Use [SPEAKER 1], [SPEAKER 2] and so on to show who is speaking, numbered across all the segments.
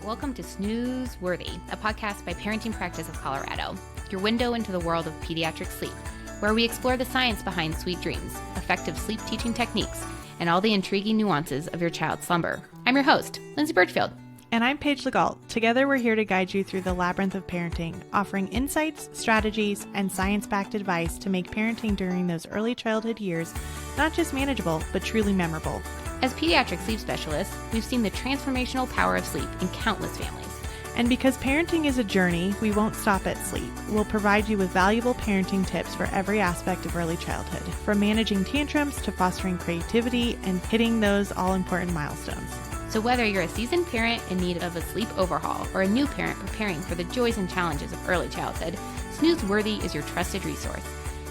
[SPEAKER 1] Welcome to Snooze Worthy, a podcast by Parenting Practice of Colorado, your window into the world of pediatric sleep, where we explore the science behind sweet dreams, effective sleep teaching techniques, and all the intriguing nuances of your child's slumber. I'm your host, Lindsay Birchfield.
[SPEAKER 2] And I'm Paige Legault. Together, we're here to guide you through the labyrinth of parenting, offering insights, strategies, and science-backed advice to make parenting during those early childhood years not just manageable, but truly memorable.
[SPEAKER 1] As pediatric sleep specialists, we've seen the transformational power of sleep in countless families.
[SPEAKER 2] And because parenting is a journey, we won't stop at sleep. We'll provide you with valuable parenting tips for every aspect of early childhood, from managing tantrums to fostering creativity and hitting those all-important milestones.
[SPEAKER 1] So whether you're a seasoned parent in need of a sleep overhaul or a new parent preparing for the joys and challenges of early childhood, Snooze Worthy is your trusted resource.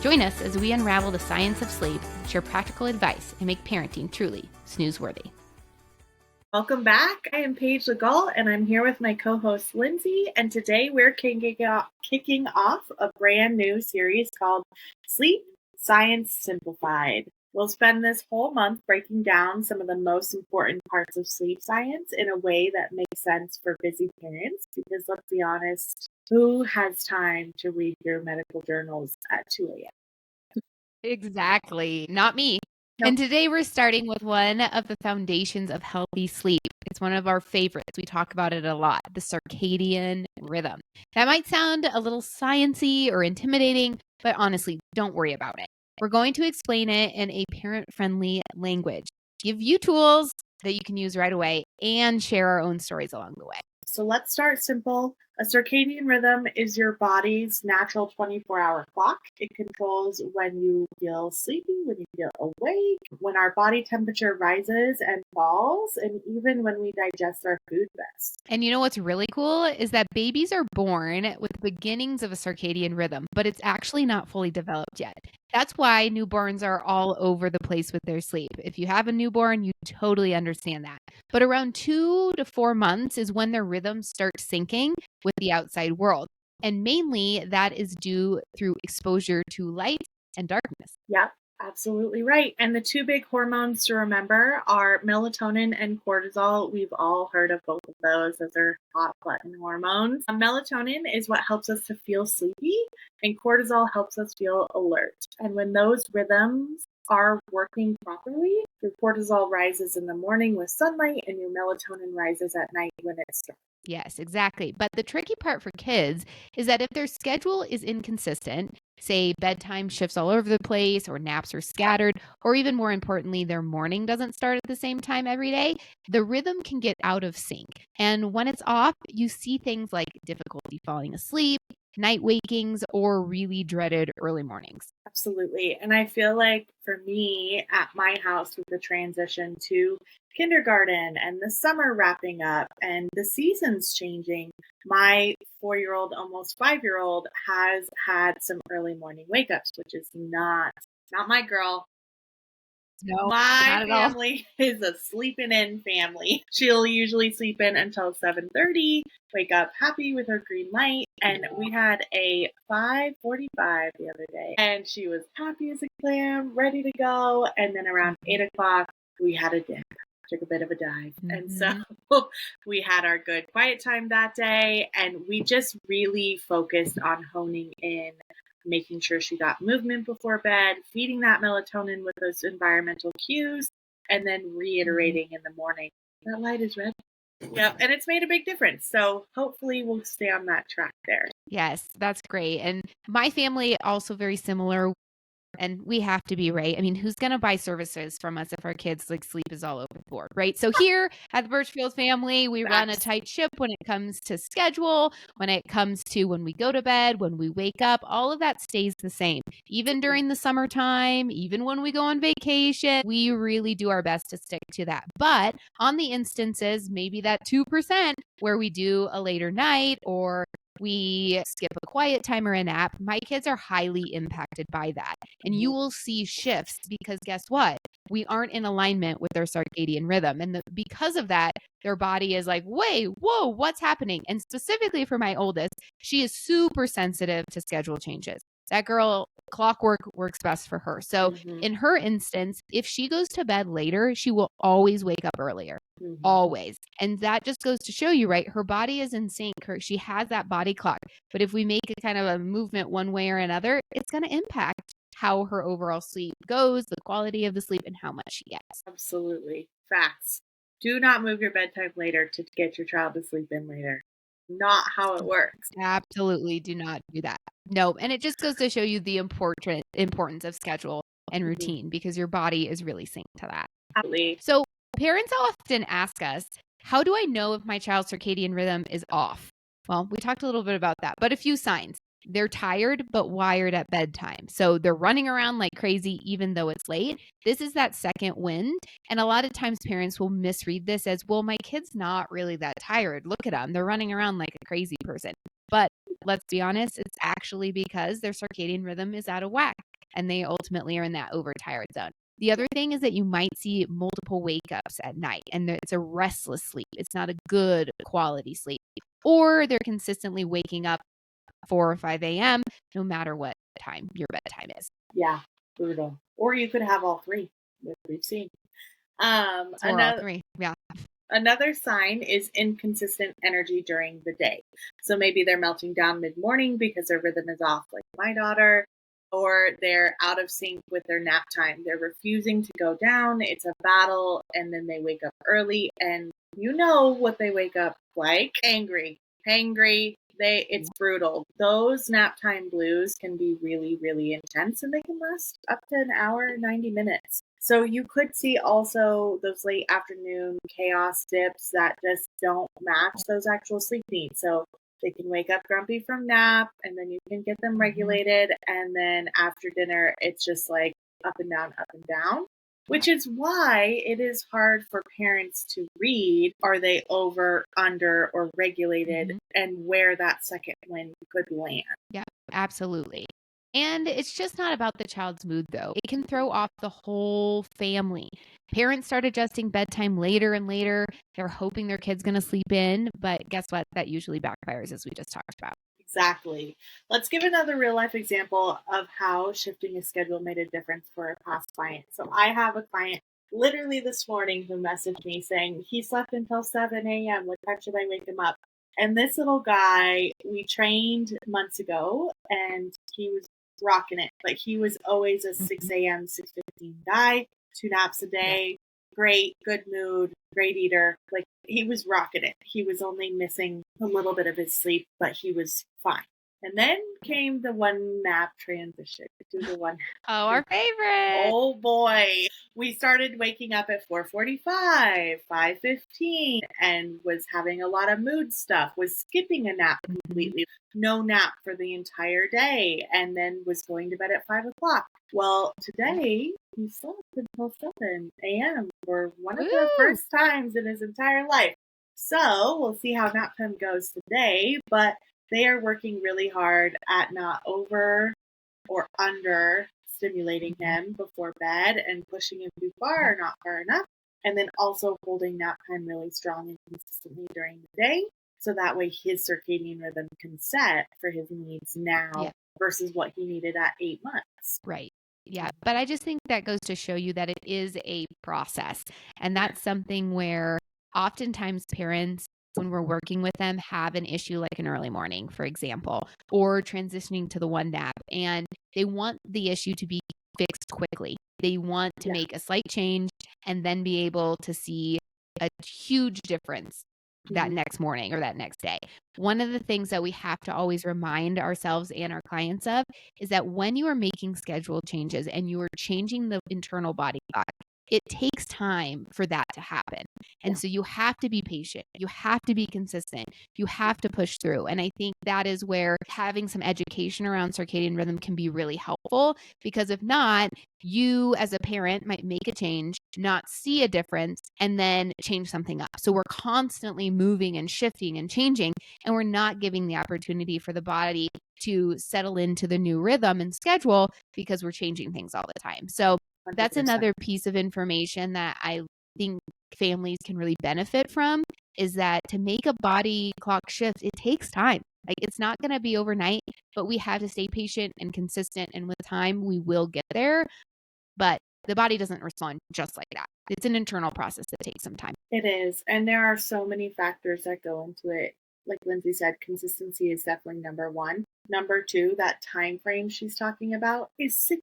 [SPEAKER 1] Join us as we unravel the science of sleep, share practical advice, and make parenting truly snooze-worthy.
[SPEAKER 3] Welcome back. I am Paige Legault, and I'm here with my co-host Lindsay, and today we're kicking off a brand new series called Sleep Science Simplified. We'll spend this whole month breaking down some of the most important parts of sleep science in a way that makes sense for busy parents, because let's be honest, who has time to read your medical journals at 2 a.m.?
[SPEAKER 1] Exactly. Not me.
[SPEAKER 3] Nope.
[SPEAKER 1] And today we're starting with one of the foundations of healthy sleep. It's one of our favorites. We talk about it a lot, the circadian rhythm. That might sound a little sciencey or intimidating, but honestly, don't worry about it. We're going to explain it in a parent-friendly language, give you tools that you can use right away, and share our own stories along the way.
[SPEAKER 3] So let's start simple. A circadian rhythm is your body's natural 24-hour clock. It controls when you feel sleepy, when you feel awake, when our body temperature rises and falls, and even when we digest our food best.
[SPEAKER 1] And you know what's really cool is that babies are born with beginnings of a circadian rhythm, but it's actually not fully developed yet. That's why newborns are all over the place with their sleep. If you have a newborn, you totally understand that. But around 2 to 4 months is when their rhythms start syncing with the outside world. And mainly that is due through exposure to light and darkness.
[SPEAKER 3] Yep, absolutely right. And the two big hormones to remember are melatonin and cortisol. We've all heard of both of those. Those are hot button hormones. Melatonin is what helps us to feel sleepy, and cortisol helps us feel alert. And when those rhythms are working properly, your cortisol rises in the morning with sunlight and your melatonin rises at night when it's dark.
[SPEAKER 1] Yes, exactly. But the tricky part for kids is that if their schedule is inconsistent, say bedtime shifts all over the place or naps are scattered, or even more importantly, their morning doesn't start at the same time every day, the rhythm can get out of sync. And when it's off, you see things like difficulty falling asleep, night wakings, or really dreaded early mornings.
[SPEAKER 3] Absolutely. And I feel like for me at my house with the transition to kindergarten and the summer wrapping up and the seasons changing, my 4-year-old, almost 5-year-old has had some early morning wake ups, which is not my girl.
[SPEAKER 1] No,
[SPEAKER 3] My
[SPEAKER 1] not at all.
[SPEAKER 3] family is a sleeping in family. She'll usually sleep in until 7:30, wake up happy with her green light. And we had a 5:45 the other day, and she was happy as a clam, ready to go. And then around 8 o'clock, we had a dip, took a bit of a dive. And so we had our good quiet time that day, and we just really focused on honing in, making sure she got movement before bed, feeding that melatonin with those environmental cues, and then reiterating in the morning, that light is red. Yep, and it's made a big difference. So hopefully we'll stay on that track there.
[SPEAKER 1] Yes, that's great. And my family also very similar. And we have to be, right? I mean, who's going to buy services from us if our kids sleep is all over the board, right? So here at the Birchfield family, we run a tight ship when it comes to schedule, when it comes to when we go to bed, when we wake up, all of that stays the same. Even during the summertime, even when we go on vacation, we really do our best to stick to that. But on the instances, maybe that 2% where we do a later night or we skip a quiet time or a nap, my kids are highly impacted by that. And you will see shifts because guess what? We aren't in alignment with their circadian rhythm. And because of that, their body is like, wait, whoa, what's happening? And specifically for my oldest, she is super sensitive to schedule changes. That girl clockwork works best for her. So in her instance, if she goes to bed later, she will always wake up earlier. Always. And that just goes to show you, right? Her body is in sync. She has that body clock. But if we make a kind of a movement one way or another, it's going to impact how her overall sleep goes, the quality of the sleep, and how much she gets.
[SPEAKER 3] Absolutely. Facts. Do not move your bedtime later to get your child to sleep in later. Not how it works.
[SPEAKER 1] Absolutely do not do that. No. And it just goes to show you the importance of schedule and routine because your body is really synced to that.
[SPEAKER 3] Absolutely.
[SPEAKER 1] So parents often ask us, how do I know if my child's circadian rhythm is off? Well, we talked a little bit about that, but a few signs. They're tired but wired at bedtime. So they're running around like crazy even though it's late. This is that second wind. And a lot of times parents will misread this as, well, my kid's not really that tired. Look at them. They're running around like a crazy person. But let's be honest, it's actually because their circadian rhythm is out of whack and they ultimately are in that overtired zone. The other thing is that you might see multiple wake ups at night and it's a restless sleep. It's not a good quality sleep. Or they're consistently waking up 4 or 5 a.m. no matter what time your bedtime is.
[SPEAKER 3] Yeah, brutal. Or you could have all three, which we've seen.
[SPEAKER 1] Or all three. Yeah.
[SPEAKER 3] Another sign is inconsistent energy during the day. So maybe they're melting down mid-morning because their rhythm is off, like my daughter, or they're out of sync with their nap time. They're refusing to go down. It's a battle, and then they wake up early, and you know what they wake up like? Angry. Hangry. It's brutal. Those nap time blues can be really, really intense, and they can last up to an hour, 90 minutes. So you could see also those late afternoon chaos dips that just don't match those actual sleep needs. So they can wake up grumpy from nap, and then you can get them regulated, and then after dinner, it's just like up and down, which is why it is hard for parents to read, are they over, under, or regulated, and where that second wind could land.
[SPEAKER 1] Yeah, absolutely. And it's just not about the child's mood, though. It can throw off the whole family. Parents start adjusting bedtime later and later. They're hoping their kid's going to sleep in, but guess what? That usually backfires, as we just talked about.
[SPEAKER 3] Exactly. Let's give another real life example of how shifting a schedule made a difference for a past client. So I have a client literally this morning who messaged me saying he slept until 7 a.m. What time should I wake him up? And this little guy, we trained months ago, and he was rocking it. Like, he was always a 6 a.m., 6:15 guy, 2 naps a day, great, good mood, great eater. Like, he was rocking it. He was only missing a little bit of his sleep, but he was fine. And then came the one nap transition to the one.
[SPEAKER 1] Oh, our favorite.
[SPEAKER 3] Oh boy. We started waking up at 4:45, 5:15, and was having a lot of mood stuff, was skipping a nap completely, no nap for the entire day, and then was going to bed at 5 o'clock. Well, today he slept until 7 a.m. for one of the first times in his entire life. So we'll see how nap time goes today, but they are working really hard at not over or under stimulating him before bed and pushing him too far or not far enough. And then also holding nap time really strong and consistently during the day. So that way his circadian rhythm can set for his needs now versus what he needed at 8 months.
[SPEAKER 1] Right. Yeah. But I just think that goes to show you that it is a process. And that's something where oftentimes parents, when we're working with them, have an issue like an early morning, for example, or transitioning to the one nap. And they want the issue to be fixed quickly. They want to make a slight change and then be able to see a huge difference that next morning or that next day. One of the things that we have to always remind ourselves and our clients of is that when you are making schedule changes and you are changing the internal body clock, it takes time for that to happen. And so you have to be patient. You have to be consistent. You have to push through. And I think that is where having some education around circadian rhythm can be really helpful, because if not, you as a parent might make a change, not see a difference, and then change something up. So we're constantly moving and shifting and changing, and we're not giving the opportunity for the body to settle into the new rhythm and schedule because we're changing things all the time. So that's
[SPEAKER 3] 100%.
[SPEAKER 1] another piece of information that I think families can really benefit from, is that to make a body clock shift, it takes time. Like, it's not going to be overnight, but we have to stay patient and consistent. And with time, we will get there. But the body doesn't respond just like that. It's an internal process that takes some time.
[SPEAKER 3] It is. And there are so many factors that go into it. Like Lindsay said, consistency is definitely number one. Number two, that time frame she's talking about is 6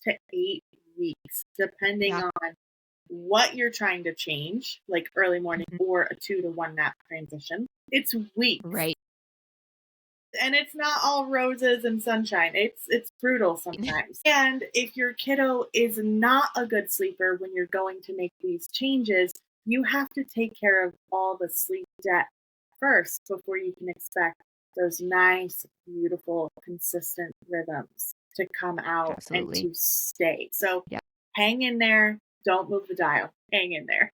[SPEAKER 3] to 8 weeks, depending on what you're trying to change, like early morning or a 2 to 1 nap transition. It's weeks.
[SPEAKER 1] Right.
[SPEAKER 3] And it's not all roses and sunshine. It's brutal sometimes. And if your kiddo is not a good sleeper when you're going to make these changes, you have to take care of all the sleep debt first before you can expect those nice, beautiful, consistent rhythms to come out
[SPEAKER 1] Absolutely.
[SPEAKER 3] and to stay. So hang in there. Don't move the dial. Hang in there.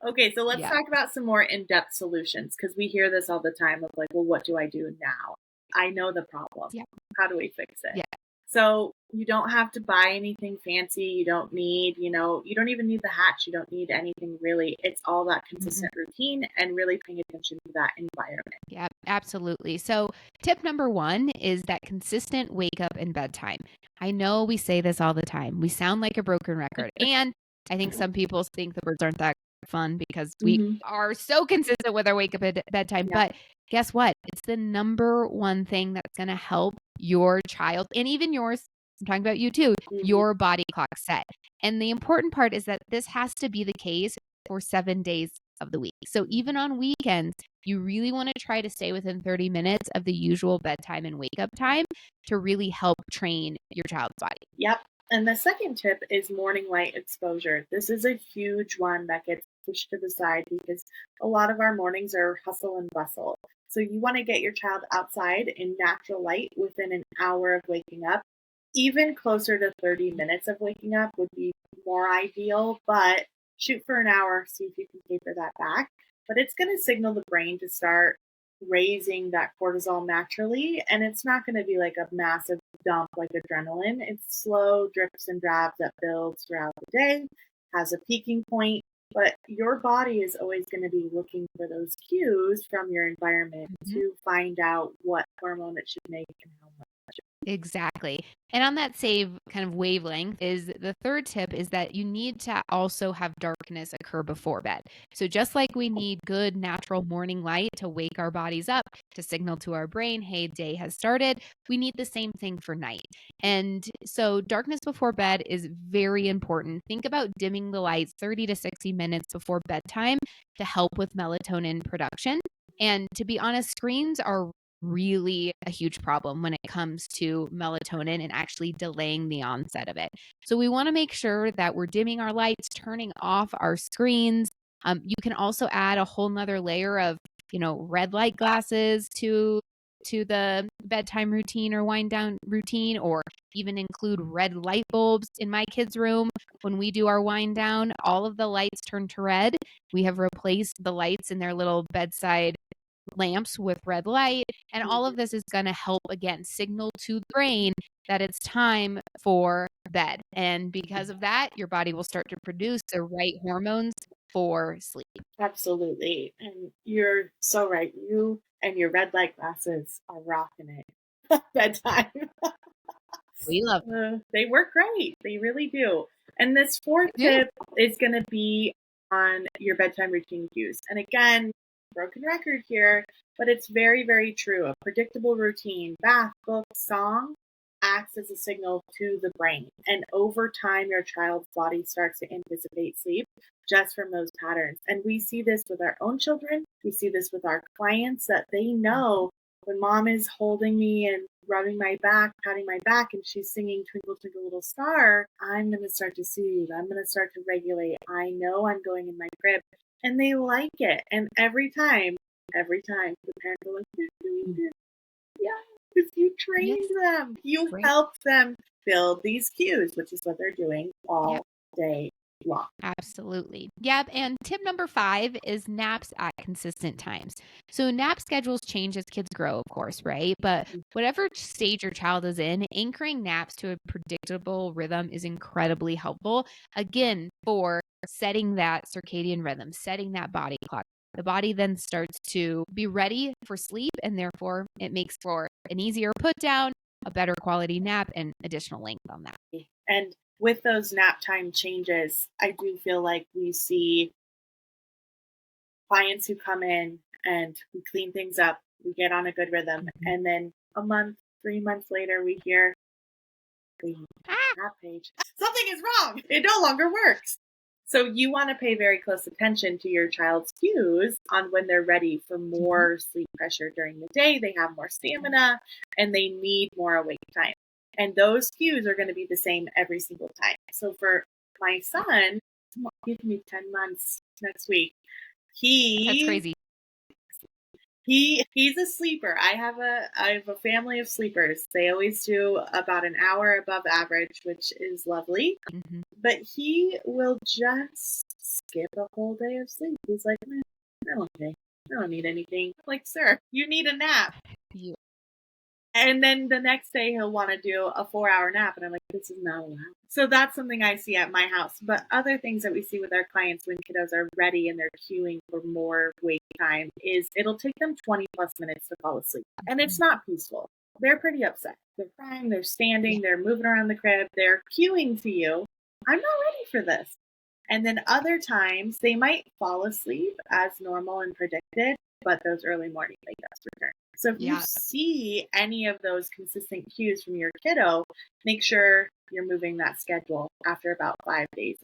[SPEAKER 3] Okay, so let's talk about some more in-depth solutions, because we hear this all the time of like, well, what do I do now? I know the problem. How do we fix it? So you don't have to buy anything fancy. You don't need, you don't even need the hatch. You don't need anything really. It's all that consistent routine and really paying attention to that environment.
[SPEAKER 1] Yeah, absolutely. So tip number one is that consistent wake up and bedtime. I know we say this all the time. We sound like a broken record. And I think some people think the birds aren't that fun because we are so consistent with our wake up and bedtime. But guess what? It's the number one thing that's going to help your child and even yours. I'm talking about you too, your body clock set. And the important part is that this has to be the case for 7 days of the week. So even on weekends, you really want to try to stay within 30 minutes of the usual bedtime and wake up time to really help train your child's body.
[SPEAKER 3] Yep. And the second tip is morning light exposure. This is a huge one that gets pushed to the side because a lot of our mornings are hustle and bustle. So you want to get your child outside in natural light within an hour of waking up. Even closer to 30 minutes of waking up would be more ideal, but shoot for an hour, see if you can taper that back. But it's going to signal the brain to start raising that cortisol naturally, and it's not going to be like a massive dump like adrenaline. It's slow drips and drabs that builds throughout the day, has a peaking point, but your body is always going to be looking for those cues from your environment to find out what hormone it should make and how much.
[SPEAKER 1] Exactly. And on that same kind of wavelength is the third tip is that you need to also have darkness occur before bed. So just like we need good natural morning light to wake our bodies up, to signal to our brain, hey, day has started, we need the same thing for night. And so darkness before bed is very important. Think about dimming the lights 30 to 60 minutes before bedtime to help with melatonin production. And to be honest, screens are really a huge problem when it comes to melatonin and actually delaying the onset of it. So we want to make sure that we're dimming our lights, turning off our screens. You can also add a whole nother layer of, red light glasses to the bedtime routine or wind down routine, or even include red light bulbs. In my kids' room, when we do our wind down, all of the lights turn to red. We have replaced the lights in their little bedside lamps with red light, and all of this is going to help again signal to the brain that it's time for bed. And because of that, your body will start to produce the right hormones for sleep.
[SPEAKER 3] Absolutely. And you're so right. You and your red light glasses are rocking it. Bedtime.
[SPEAKER 1] We love them.
[SPEAKER 3] They work great. They really do. And this fourth tip is going to be on your bedtime routine cues. And again, broken record here, but it's very, very true. A predictable routine, bath, book, song, acts as a signal to the brain. And over time, your child's body starts to anticipate sleep just from those patterns. And we see this with our own children. We see this with our clients, that they know when mom is holding me and rubbing my back, patting my back, and she's singing Twinkle, Twinkle, Little Star, I'm going to start to soothe. I'm going to start to regulate. I know I'm going in my crib. And they like it. And every time, the parents are like, you're doing good. Yeah, because you trained them. You helped them build these cues, which is what they're doing all day long.
[SPEAKER 1] Absolutely. Yep. And tip number 5 is naps at consistent times. So nap schedules change as kids grow, of course, right? But whatever stage your child is in, anchoring naps to a predictable rhythm is incredibly helpful. Again, for setting that circadian rhythm, setting that body clock. the body then starts to be ready for sleep, and therefore it makes for an easier put down, a better quality nap, and additional length on that.
[SPEAKER 3] And with those nap time changes, I do feel like we see clients who come in and we clean things up, we get on a good rhythm, and then a month, 3 months later, we hear the nap page. Something is wrong. It no longer works. So you want to pay very close attention to your child's cues on when they're ready for more sleep pressure during the day. They have more stamina and they need more awake time. And those cues are going to be the same every single time. So for my son, he's going to be 10 months next week.
[SPEAKER 1] That's crazy.
[SPEAKER 3] He's a sleeper. I have a family of sleepers. They always do about an hour above average, which is lovely.
[SPEAKER 1] Mm-hmm.
[SPEAKER 3] But he will just skip a whole day of sleep. He's like, man, I'm okay. I don't need anything. I'm like, sir, you need a nap.
[SPEAKER 1] Yeah.
[SPEAKER 3] And then the next day he'll want to do a 4-hour nap. And I'm like, this is not allowed. So that's something I see at my house. But other things that we see with our clients when kiddos are ready and they're queuing for more wake time is it'll take them 20 plus minutes to fall asleep. And it's not peaceful. They're pretty upset. They're crying, they're standing, they're moving around the crib, they're queuing to you. I'm not ready for this. And then other times they might fall asleep as normal and predicted, but those early morning wake-ups return. So if you see any of those consistent cues from your kiddo, make sure you're moving that schedule after about 5 days.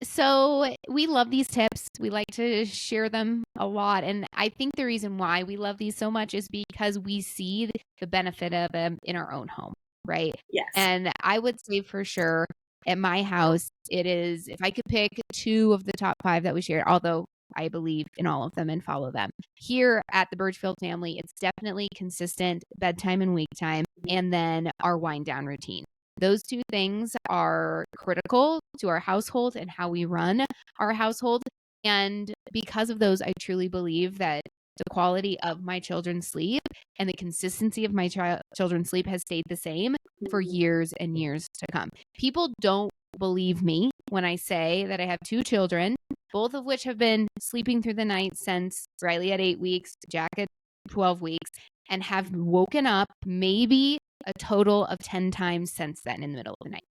[SPEAKER 1] So we love these tips. We like to share them a lot. And I think the reason why we love these so much is because we see the benefit of them in our own home, right?
[SPEAKER 3] Yes.
[SPEAKER 1] And I would say for sure at my house, it is, if I could pick 2 of the top 5 that we shared, although I believe in all of them and follow them. Here at the Birchfield family, it's definitely consistent bedtime and wake time, and then our wind down routine. Those 2 things are critical to our household and how we run our household. And because of those, I truly believe that the quality of my children's sleep and the consistency of my children's sleep has stayed the same for years and years to come. People don't believe me when I say that I have 2 children, both of which have been sleeping through the night since Riley at 8 weeks, Jack at 12 weeks, and have woken up maybe a total of 10 times since then in the middle of the night.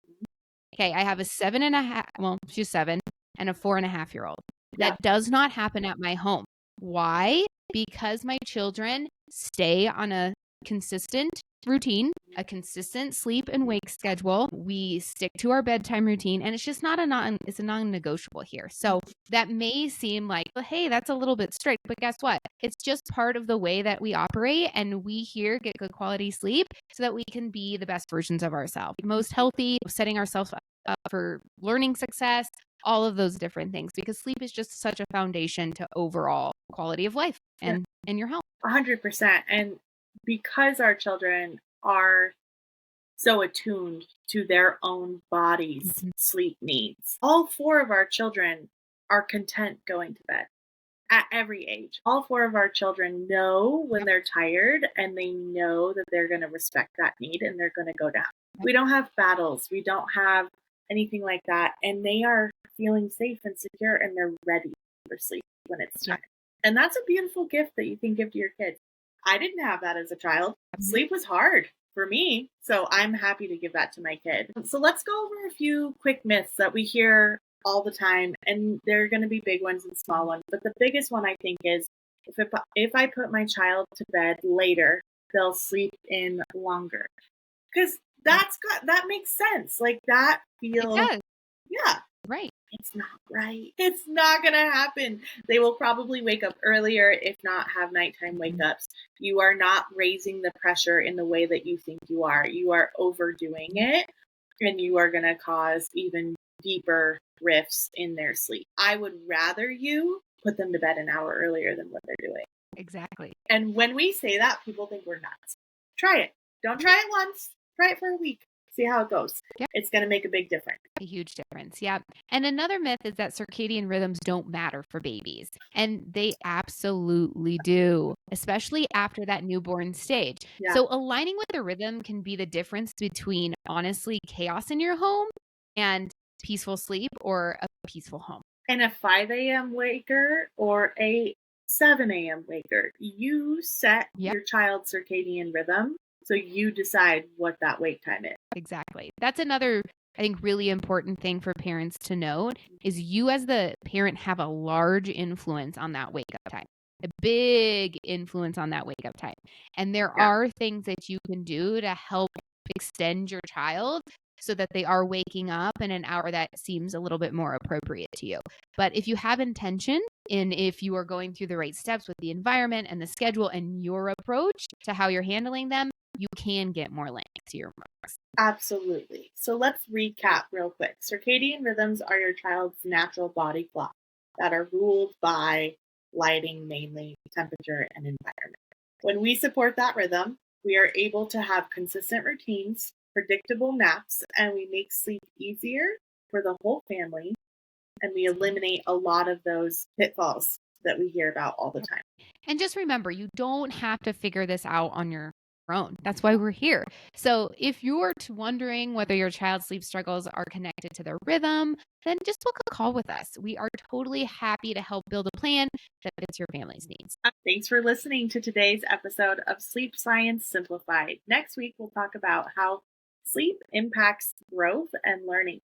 [SPEAKER 1] Okay, I have a 7.5, well, she's 7, and a 4.5-year-old. That does not happen at my home. Why? Because my children stay on a consistent routine, a consistent sleep and wake schedule. We stick to our bedtime routine, and it's just it's a non-negotiable here. So that may seem like, well, hey, that's a little bit strict, but guess what? It's just part of the way that we operate, and we here get good quality sleep so that we can be the best versions of ourselves, most healthy, setting ourselves up for learning success, all of those different things, because sleep is just such a foundation to overall quality of life and your health.
[SPEAKER 3] 100%. And because our children are so attuned to their own body's sleep needs, all 4 of our children are content going to bed at every age. All 4 of our children know when they're tired, and they know that they're going to respect that need and they're going to go down. We don't have battles. We don't have anything like that. And they are feeling safe and secure, and they're ready for sleep when it's time. And that's a beautiful gift that you can give to your kids. I didn't have that as a child. Sleep was hard for me, so I'm happy to give that to my kid. So let's go over a few quick myths that we hear all the time, and there are going to be big ones and small ones. But the biggest one, I think, is if I put my child to bed later, they'll sleep in longer. Because that makes sense. Like, that feels...
[SPEAKER 1] It does.
[SPEAKER 3] Yeah.
[SPEAKER 1] Right.
[SPEAKER 3] It's not right. It's not going to happen. They will probably wake up earlier, if not have nighttime wake-ups. You are not raising the pressure in the way that you think you are. You are overdoing it, and you are going to cause even deeper rifts in their sleep. I would rather you put them to bed an hour earlier than what they're doing.
[SPEAKER 1] Exactly.
[SPEAKER 3] And when we say that, people think we're nuts. Try it. Don't try it once. Try it for a week. See how it goes. Yep. It's going to make a big difference.
[SPEAKER 1] A huge difference. Yeah. And another myth is that circadian rhythms don't matter for babies. And they absolutely do, especially after that newborn stage. Yeah. So aligning with the rhythm can be the difference between, honestly, chaos in your home and peaceful sleep or a peaceful home.
[SPEAKER 3] And a 5 a.m. waker or a 7 a.m. waker, you set
[SPEAKER 1] Yep.
[SPEAKER 3] your child's circadian rhythm. So you decide what that wake time is.
[SPEAKER 1] Exactly. That's another, I think, really important thing for parents to note is you as the parent have a large influence on that wake up time, a big influence on that wake up time. And there
[SPEAKER 3] Yeah.
[SPEAKER 1] are things that you can do to help extend your child so that they are waking up in an hour that seems a little bit more appropriate to you. But if you have intention and if you are going through the right steps with the environment and the schedule and your approach to how you're handling them, you can get more length to your marks.
[SPEAKER 3] Absolutely. So let's recap real quick. Circadian rhythms are your child's natural body clock that are ruled by lighting, mainly temperature and environment. When we support that rhythm, we are able to have consistent routines, predictable naps, and we make sleep easier for the whole family. And we eliminate a lot of those pitfalls that we hear about all the time.
[SPEAKER 1] And just remember, you don't have to figure this out on your own. That's why we're here. So if you're wondering whether your child's sleep struggles are connected to their rhythm, then just book a call with us. We are totally happy to help build a plan that fits your family's needs.
[SPEAKER 3] Thanks for listening to today's episode of Sleep Science Simplified. Next week, we'll talk about how sleep impacts growth and learning.